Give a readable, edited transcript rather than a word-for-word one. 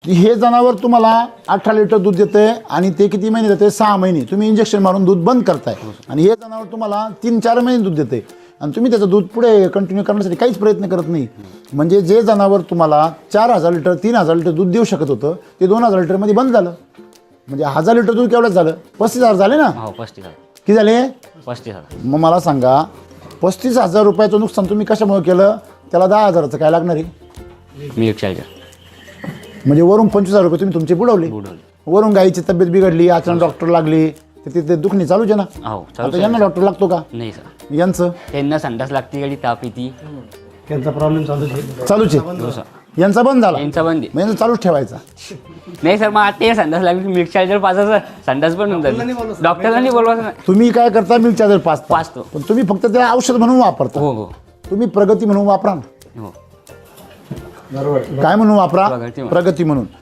हे जनावर तुम्हाला 18 लिटर दूध देते आणि ते किती महिने देते? 6 महिने. तुम्ही इंजेक्शन मारून दूध बंद करताय आणि हे जनावर तुम्हाला 3-4 महिने दूध देते आणि तुम्ही त्याचं दूध पुढे कंटिन्यू करण्यासाठी काहीच प्रयत्न करत नाही. म्हणजे जे जनावर तुम्हाला 4000 लिटर 3000 लिटर दूध देऊ शकत होतं ते 2000 लिटरमध्ये बंद झालं. म्हणजे 1000 लिटर दूध केवढं झालं? 35000 झाले ना? हो 35000. किती झाले? 35000. मग मला सांगा 35000 रुपयाचं नुकसान तुम्ही कशामुळे केलं? त्याला 10000चं काय लागणार आहे? मिल्क चार्जर म्हणजे वरून 25000 रुपये तुम्ही तुमचे बुडवले. वरून गाईची तब्येत बिघडली, अचानक डॉक्टर लागली, तर तिथे दुखणी चालूच आहे ना. हो आता चालू यांना डॉक्टर लागतो का? नाही सर, यांचं त्यांना संडास लागते गाडी ताप येते. त्यांचा प्रॉब्लेम चालूच आहे. हो सर, यांचा बंद झाला, यांचा बंद मग यांचा चालूच ठेवायचा. नाही सर, मग आता ते संडास लागली की मिल्क चार्जर पाचायचं, संडास पण होऊन जाईल. डॉक्टरला नाही बोलवायचं ना. तुम्ही काय करता? मिल्क चार्जर पाचता, पाचतो. पण तुम्ही फक्त त्याला औषध म्हणून वापरता. हो हो तुम्ही प्रगती म्हणून वापरा ना. हो. काय म्हणून वापरा? प्रगती म्हणून. प्रगती म्हणून.